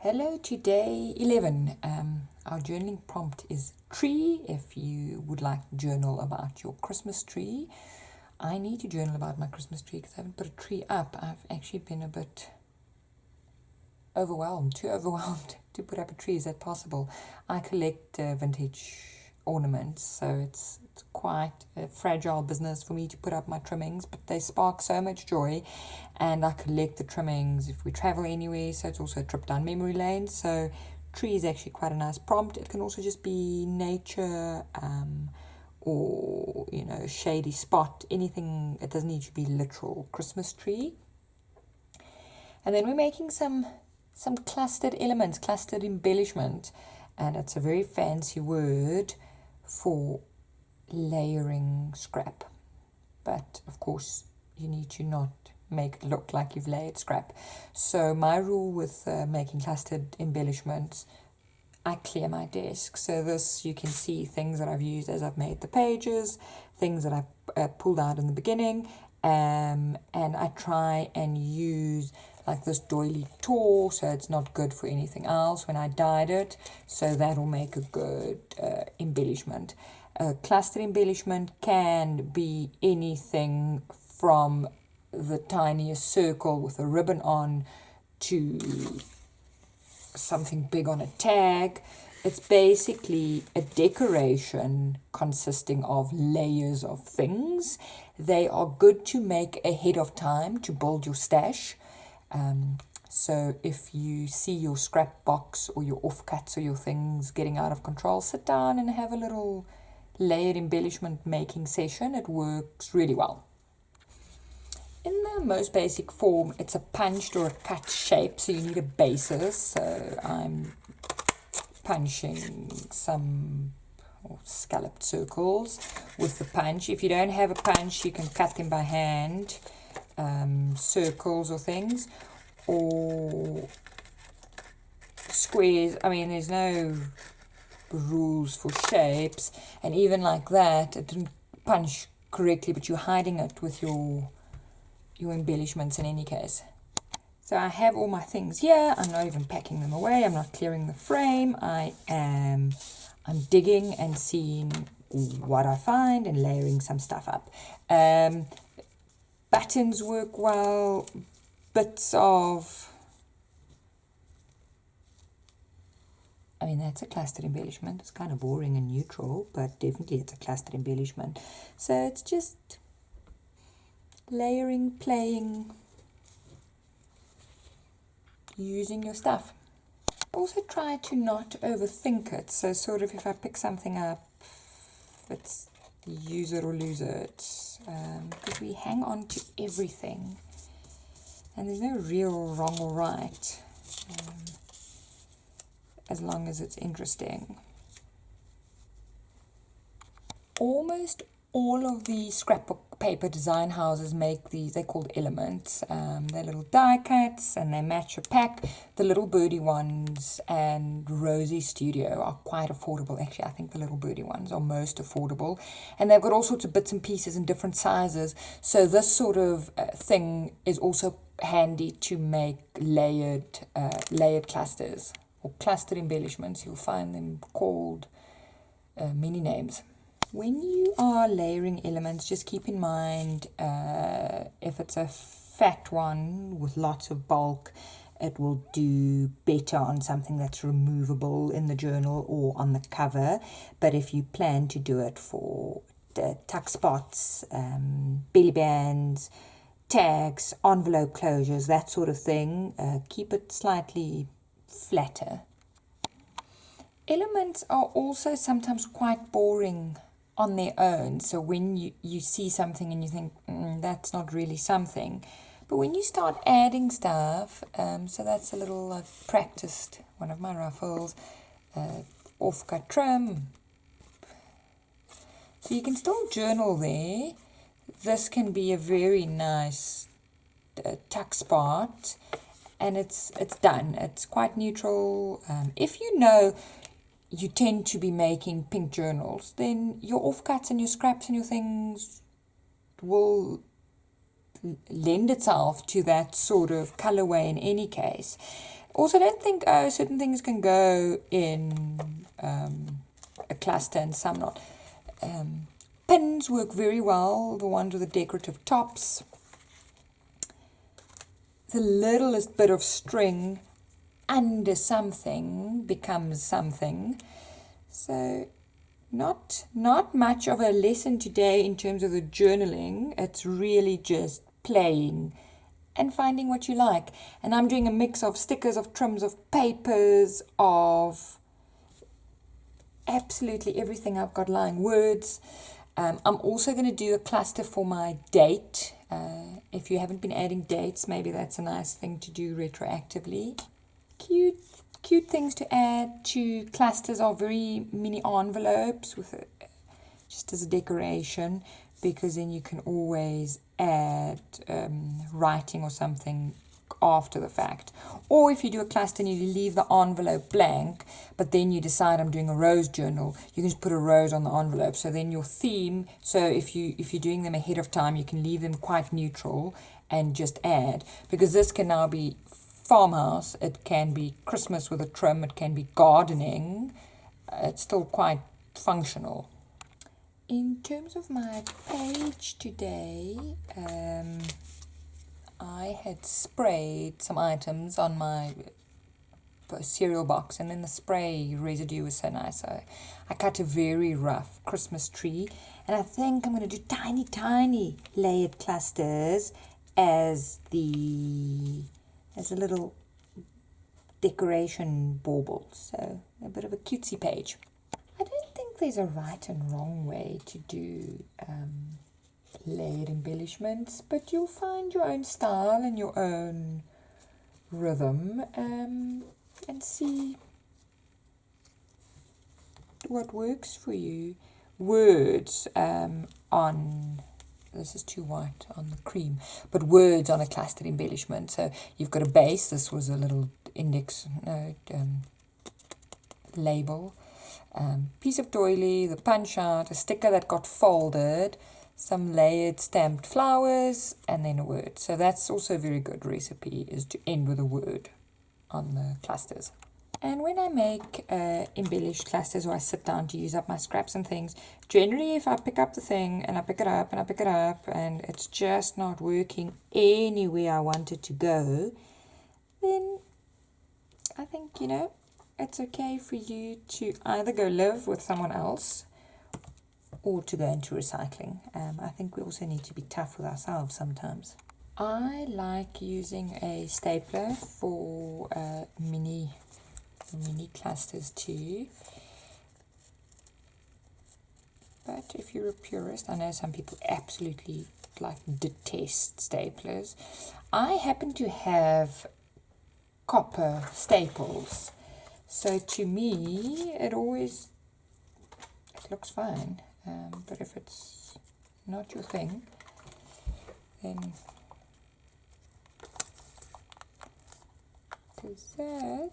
Hello to day 11. Our journaling prompt is tree. If you would like to journal about your Christmas tree, I need to journal about my Christmas tree because I haven't put a tree up. I've actually been a bit too overwhelmed to put up a tree. Is that possible? I collect vintage ornaments, so it's quite a fragile business for me to put up my trimmings, but they spark so much joy, and I collect the trimmings if we travel anywhere, so it's also a trip down memory lane. So tree is actually quite a nice prompt. It can also just be nature, or shady spot, anything. It doesn't need to be literal Christmas tree. And then we're making some clustered elements, clustered embellishment, and it's a very fancy word for layering scrap. But of course, you need to not make it look like you've layered scrap. So my rule with making clustered embellishments, I clear my desk. So this, you can see things that I've used as I've made the pages, things that I pulled out in the beginning, and I try and use like this doily tool, so it's not good for anything else when I dyed it, so that will make a good embellishment. A clustered embellishment can be anything from the tiniest circle with a ribbon on to something big on a tag. It's basically a decoration consisting of layers of things. They are good to make ahead of time to build your stash. So if you see your scrap box or your offcuts or your things getting out of control, sit down and have a little layered embellishment making session. It works really well. In the most basic form, it's a punched or a cut shape, so you need a basis. So I'm punching some scalloped circles with the punch. If you don't have a punch, you can cut them by hand, circles or things, or squares. I mean, there's no rules for shapes, and even like that, it didn't punch correctly, but you're hiding it with your embellishments in any case. So I have all my things here. I'm not even packing them away. I'm not clearing the frame. I'm digging and seeing what I find and layering some stuff up. Buttons work well. Bits of, that's a clustered embellishment. It's kind of boring and neutral, but definitely it's a clustered embellishment. So it's just layering, playing, using your stuff. Also try to not overthink it. So sort of if I pick something up, it's use it or lose it. Because we hang on to everything. And there's no real wrong or right, as long as it's interesting. Almost all of the scrapbook paper design houses make these, they're called elements. They're little die cuts and they match a pack. The Little Birdie ones and Rosie Studio are quite affordable. Actually, I think the Little Birdie ones are most affordable. And they've got all sorts of bits and pieces in different sizes. So this sort of thing is also handy to make layered clusters or clustered embellishments. You'll find them called many names. When you are layering elements, just keep in mind if it's a fat one with lots of bulk, it will do better on something that's removable in the journal or on the cover. But if you plan to do it for the tuck spots, belly bands, tags, envelope closures, that sort of thing, keep it slightly flatter. Elements are also sometimes quite boring on their own. So when you see something and you think, that's not really something. But when you start adding stuff, so that's a little, I've practiced one of my ruffles, off-cut trim. So you can still journal there. This can be a very nice tuck spot, and it's done. It's quite neutral. If you tend to be making pink journals, then your offcuts and your scraps and your things will lend itself to that sort of colorway in any case. Also, don't think, oh, certain things can go in a cluster and some not. Pins work very well, the ones with the decorative tops. The littlest bit of string under something becomes something. So not much of a lesson today in terms of the journaling. It's really just playing and finding what you like. And I'm doing a mix of stickers, of trims, of papers, of absolutely everything I've got lying, words. I'm also going to do a cluster for my date. If you haven't been adding dates, maybe that's a nice thing to do retroactively. Cute things to add to clusters are very mini envelopes with just as a decoration, because then you can always add writing or something after the fact. Or if you do a cluster and you leave the envelope blank, but then you decide I'm doing a rose journal, you can just put a rose on the envelope. So then your theme, so if you're doing them ahead of time, you can leave them quite neutral and just add, because this can now be farmhouse, it can be Christmas with a trim, it can be gardening. It's still quite functional. In terms of my page today, I had sprayed some items on my cereal box, and then the spray residue was so nice. So I cut a very rough Christmas tree, and I think I'm going to do tiny layered clusters as a little decoration bauble. So a bit of a cutesy page. I don't think there's a right and wrong way to do layered embellishments, but you'll find your own style and your own rhythm, and see what works for you. Words on, this is too white on the cream, but words on a clustered embellishment. So you've got a base. This was a little index note, label, piece of doily, the punch out, a sticker that got folded, some layered stamped flowers, and then a word. So that's also a very good recipe, is to end with a word on the clusters. And when I make embellished clusters, or I sit down to use up my scraps and things, generally if I pick up the thing and I pick it up and I pick it up and it's just not working anywhere I want it to go, then I think, it's okay for you to either go live with someone else or to go into recycling. I think we also need to be tough with ourselves sometimes. I like using a stapler for mini clusters too. But if you're a purist, I know some people absolutely detest staplers. I happen to have copper staples. So to me, it looks fine. But if it's not your thing, then does that.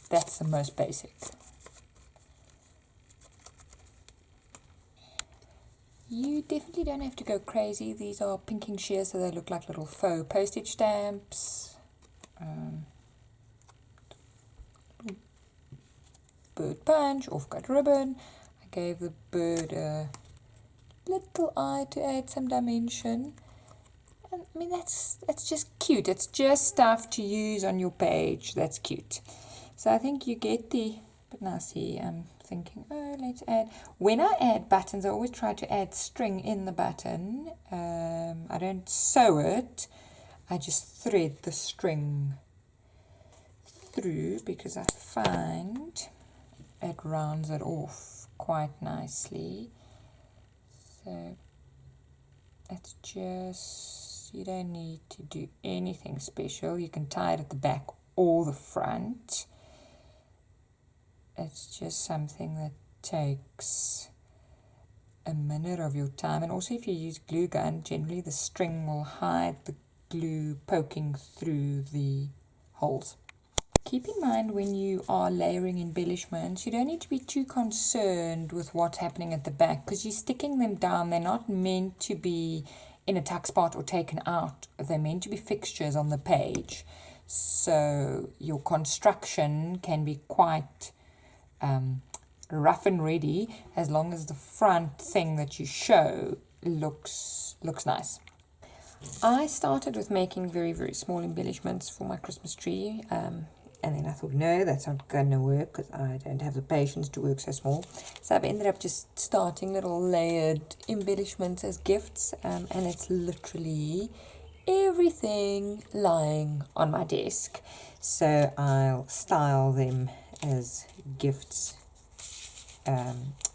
That's the most basic. You definitely don't have to go crazy. These are pinking shears, so they look like little faux postage stamps. Bird punch, off-cut ribbon. I gave the bird a little eye to add some dimension. And, I mean, that's just cute. It's just stuff to use on your page. That's cute. So I think you get but now see, I'm thinking, let's add. When I add buttons, I always try to add string in the button. I don't sew it. I just thread the string through, because I find it rounds it off quite nicely. So it's just, you don't need to do anything special. You can tie it at the back or the front. It's just something that takes a minute of your time. And also if you use glue gun, generally the string will hide the glue poking through the holes. Keep in mind when you are layering embellishments, you don't need to be too concerned with what's happening at the back, because you're sticking them down. They're not meant to be in a tuck spot or taken out. They're meant to be fixtures on the page. So your construction can be quite rough and ready as long as the front thing that you show looks nice. I started with making very, very small embellishments for my Christmas tree, and then I thought, no, that's not going to work because I don't have the patience to work so small. So I've ended up just starting little layered embellishments as gifts, and it's literally everything lying on my desk. So I'll style them as gifts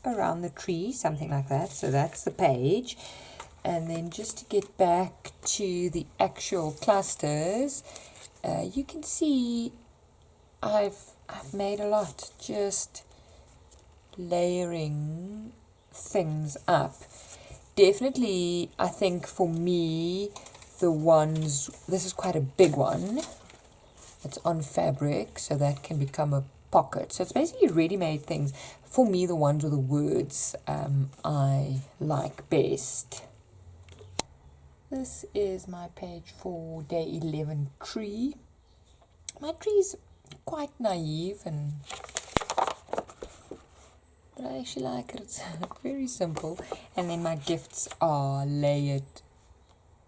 around the tree, something like that. So that's the page. And then just to get back to the actual clusters, you can see I've made a lot, just layering things up. Definitely, I think for me, this is quite a big one. It's on fabric, so that can become a pocket. So it's basically ready-made things. For me, the ones with the words I like best. This is my page for day 11 tree. My tree's quite naive, but I actually like it. It's very simple. And then my gifts are layered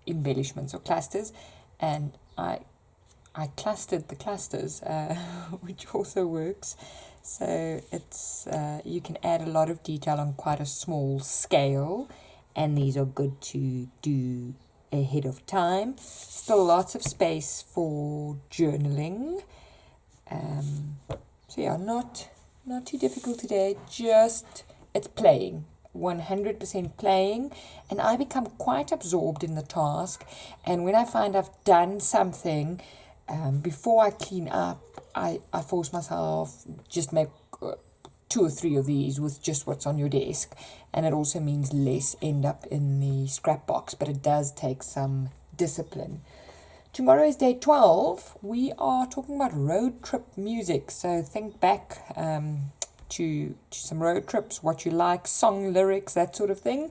embellishments or clusters, and I clustered the clusters, which also works. So it's you can add a lot of detail on quite a small scale, and these are good to do ahead of time. Still lots of space for journaling. So yeah, not too difficult today, just it's playing, 100% playing, and I become quite absorbed in the task. And when I find I've done something, before I clean up, I force myself just make 2 or 3 of these with just what's on your desk, and it also means less end up in the scrap box, but it does take some discipline. Tomorrow is day 12. We are talking about road trip music, so think back to some road trips, what you like, song lyrics, that sort of thing,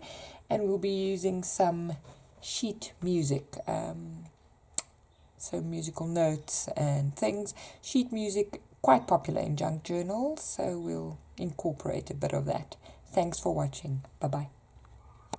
and we'll be using some sheet music, so musical notes and things. Sheet music, quite popular in junk journals, so we'll incorporate a bit of that. Thanks for watching. Bye-bye.